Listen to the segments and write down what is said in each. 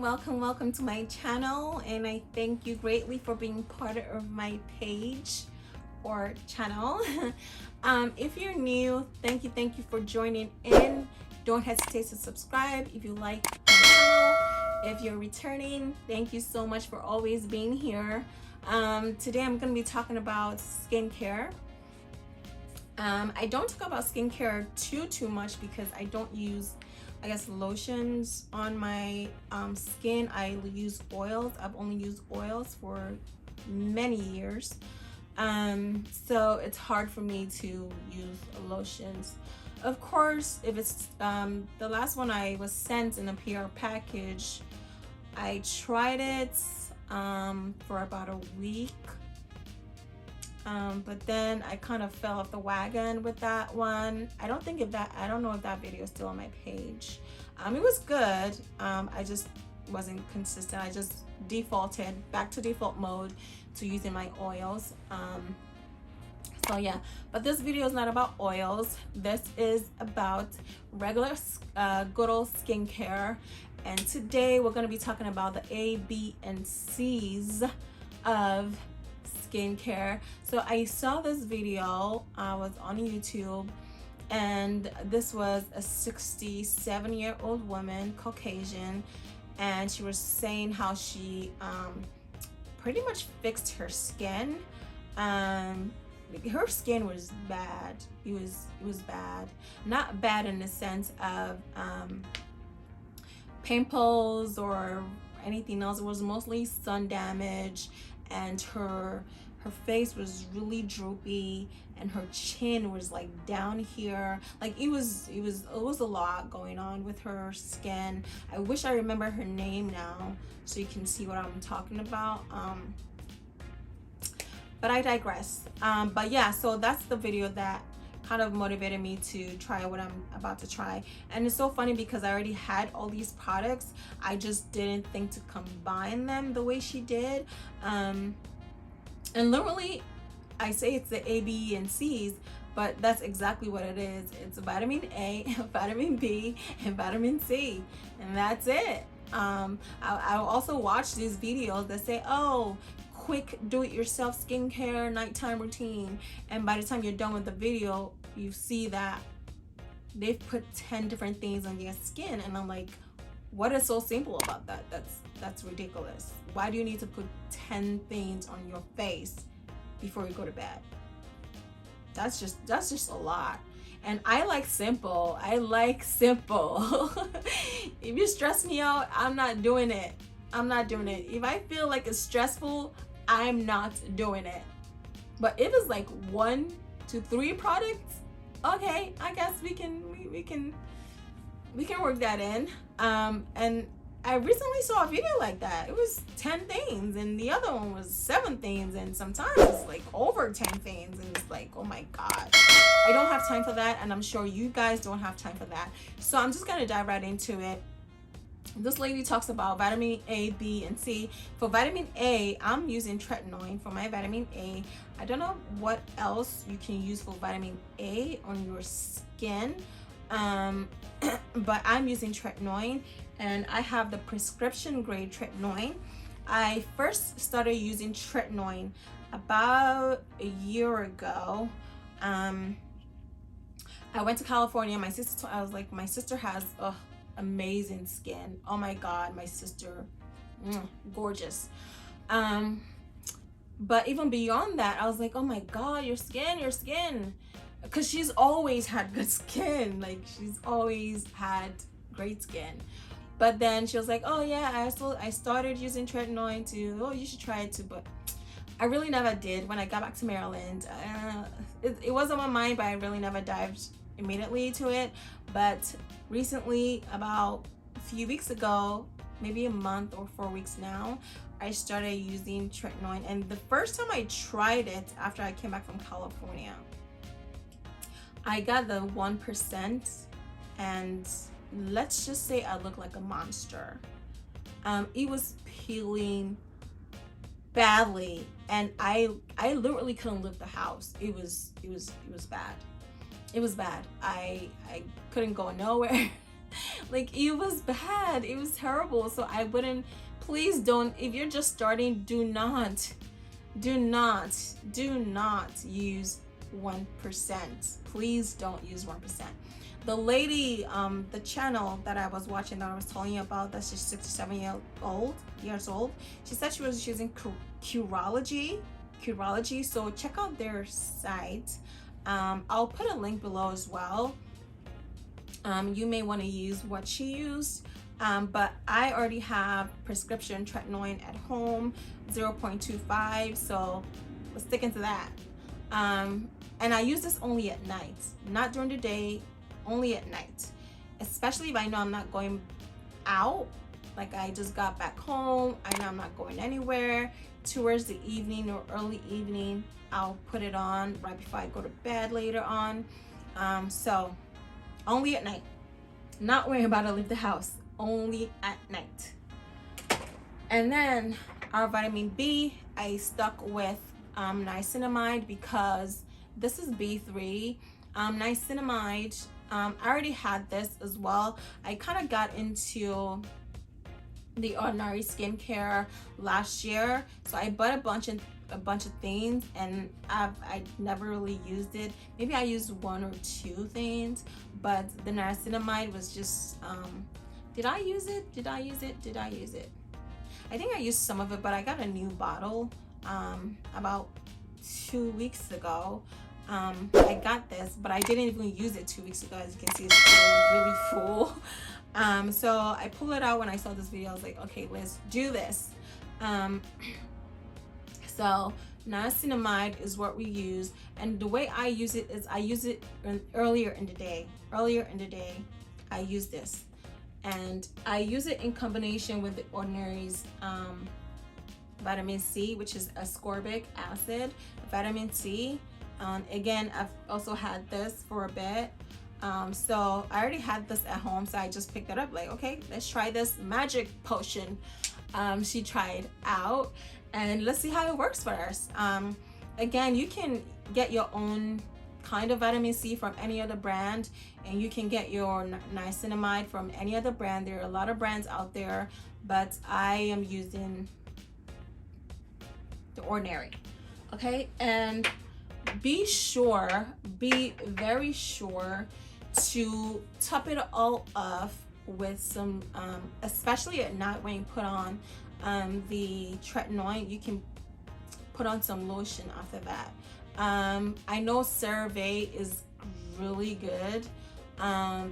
welcome to my channel, and I thank you greatly for being part of my page or channel. If you're new, thank you for joining in. Don't hesitate to subscribe if you like my channel. If you're returning, thank you so much for always being here. Today I'm going to be talking about skincare. I don't talk about skincare too much because I don't use, I guess, lotions on my skin. I use oils. I've only used oils for many years, so it's hard for me to use lotions. Of course, if it's the last one I was sent in a PR package, I tried it for about a week. But then I kind of fell off the wagon with that one. I don't know if that video is still on my page. It was good. I just wasn't consistent. I just defaulted back to default mode to using my oils. So yeah, but this video is not about oils. This is about regular good old skincare. And today we're going to be talking about the A, B, and C's of skincare. So I saw this video, I was on YouTube, and this was a 67-year-old woman, Caucasian, and she was saying how she pretty much fixed her skin. Her skin was bad. It was bad. Not bad in the sense of pimples or anything else. It was mostly sun damage, and her face was really droopy, and her chin was like down here. Like it was a lot going on with her skin. I wish I remember her name now so you can see what I'm talking about. But I digress. But yeah, so that's the video that kind of motivated me to try what I'm about to try. And it's so funny because I already had all these products. I just didn't think to combine them the way she did. And literally, I say it's the A, B, and C's, but that's exactly what it is. It's vitamin A, vitamin B, and vitamin C, and that's it. I also watch these videos that say, oh, quick do-it-yourself skincare nighttime routine, and by the time you're done with the video, you see that they've put 10 different things on your skin, and I'm like, what is so simple about that? That's ridiculous. Why do you need to put 10 things on your face before you go to bed? That's just a lot. And I like simple. If you stress me out, I'm not doing it. If I feel like it's stressful, I'm not doing it. But if it's like 1 to 3 products, okay, I guess we can work that in. And I recently saw a video like that. It was 10 things, and the other one was 7 things, and sometimes it's like over 10 things, and it's like, oh my god, I don't have time for that, and I'm sure you guys don't have time for that. So I'm just gonna dive right into it. This lady talks about vitamin A, B, and C. For vitamin A, I'm using tretinoin for my vitamin A. I don't know what else you can use for vitamin A on your skin, but I'm using tretinoin, and I have the prescription grade tretinoin. I first started using tretinoin about a year ago. I went to California. My sister, I was like, my sister has amazing skin. Oh my god, my sister, gorgeous. But even beyond that, I was like, oh my god, your skin, because she's always had good skin. Like, she's always had great skin. But then she was like, oh yeah, I started using tretinoin too. Oh, you should try it too. But I really never did. When I got back to Maryland, it was on my mind, but I really never dived immediately to it. But recently, about a few weeks ago, maybe a month or 4 weeks now, I started using tretinoin. And the first time I tried it after I came back from California, I got the 1%, and let's just say I look like a monster. It was peeling badly, and I literally couldn't leave the house. It was bad. It was bad. I couldn't go nowhere. Like, it was bad, it was terrible. So I wouldn't, please don't, if you're just starting, do not use 1%. Please don't use 1%. The lady, the channel that I was watching, that I was telling you about, that's just 67 years old, she said she was using Curology. So check out their site. I'll put a link below as well. You may want to use what she used, but I already have prescription tretinoin at home, 0.25, so let's stick into that. And I use this only at night, not during the day, only at night, especially if I know I'm not going out, like I just got back home, I know I'm not going anywhere. Towards the evening or early evening, I'll put it on right before I go to bed later on. So only at night, not worrying about to leave the house, only at night. And then our vitamin B, I stuck with niacinamide, because this is B3. Niacinamide, I already had this as well. I kind of got into the Ordinary skincare last year, so I bought a bunch of things, and I never really used it. Maybe I used 1 or 2 things, but the niacinamide was just did I use it? I think I used some of it, but I got a new bottle about 2 weeks ago. I got this, but I didn't even use it 2 weeks ago. As you can see, it's really full. So I pulled it out when I saw this video. I was like, okay, let's do this. So niacinamide is what we use, and the way I use it is I use it earlier in the day. I use this, and I use it in combination with the Ordinary's vitamin C, which is ascorbic acid, vitamin C. Again, I've also had this for a bit. So I already had this at home, so I just picked it up, like, okay, let's try this magic potion she tried out, and let's see how it works for us. Again, you can get your own kind of vitamin C from any other brand, and you can get your niacinamide from any other brand. There are a lot of brands out there, but I am using the Ordinary. Okay, and be very sure to top it all off with some especially at night when you put on the tretinoin, you can put on some lotion after that. I know CeraVe is really good,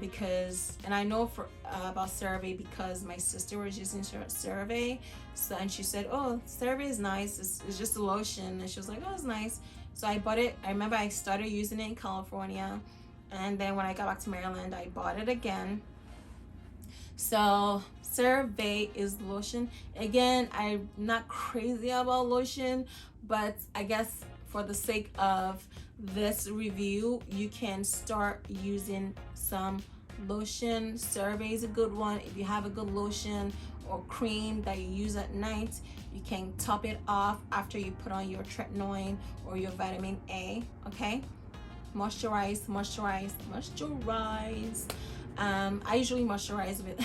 because, and I know for about CeraVe because my sister was using CeraVe, so, and she said, oh, CeraVe is nice, it's just a lotion, and she was like, oh, it's nice. So I bought it. I remember I started using it in California, and then when I got back to Maryland, I bought it again. So CeraVe is lotion. Again, I'm not crazy about lotion, but I guess for the sake of this review, you can start using some lotion. CeraVe is a good one. If you have a good lotion or cream that you use at night, you can top it off after you put on your tretinoin or your vitamin A. Okay, moisturize. I usually moisturize with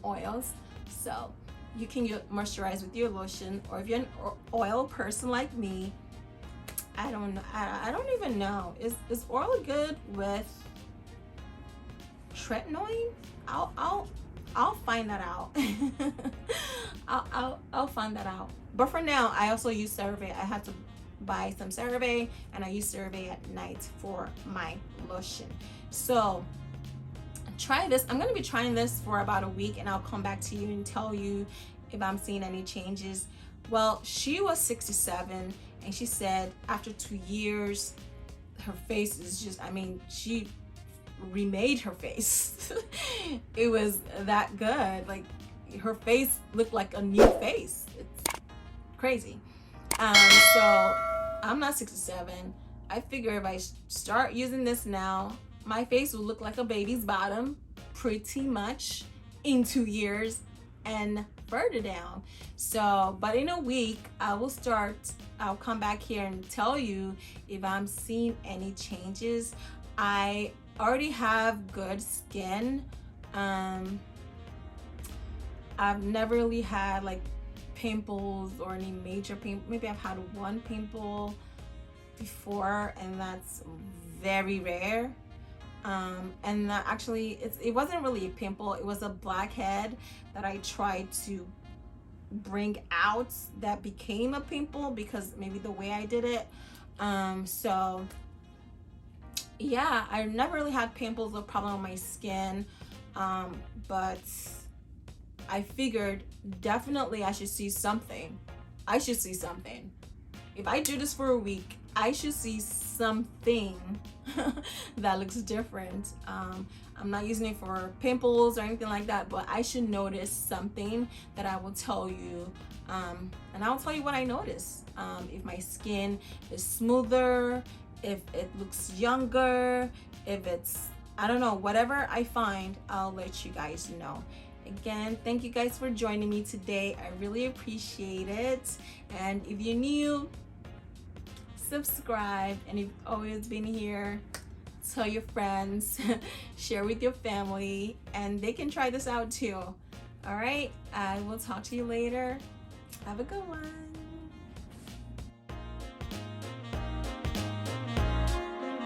oils, so you can moisturize with your lotion, or if you're an oil person like me, I don't know, I don't even know, is oil good with tretinoin? I'll find that out. I'll find that out. But for now, I also use CeraVe. I had to buy some CeraVe, and I use CeraVe at night for my lotion. So try this. I'm going to be trying this for about a week, and I'll come back to you and tell you if I'm seeing any changes. Well, she was 67, and she said after 2 years, her face is just, I mean, she remade her face. It was that good. Like, her face looked like a new face. It's crazy. So I'm not 67. I figure if I start using this now, my face will look like a baby's bottom pretty much in 2 years and further down. So, but in a week, I'll come back here and tell you if I'm seeing any changes. I already have good skin. I've never really had like pimples or any major pimple. Maybe I've had one pimple before, and that's very rare. And that actually, it wasn't really a pimple, it was a blackhead that I tried to bring out that became a pimple because maybe the way I did it. So yeah, I never really had pimples or problem with my skin, but I figured definitely I should see something. I should see something. If I do this for a week, I should see something that looks different. I'm not using it for pimples or anything like that, but I should notice something that I will tell you. And I'll tell you what I notice. If my skin is smoother, if it looks younger, if it's, I don't know, whatever I find, I'll let you guys know. Again, thank you guys for joining me today. I really appreciate it. And if you're new, subscribe. And if you've always been here, tell your friends, share with your family, and they can try this out too. All right, I will talk to you later. Have a good one.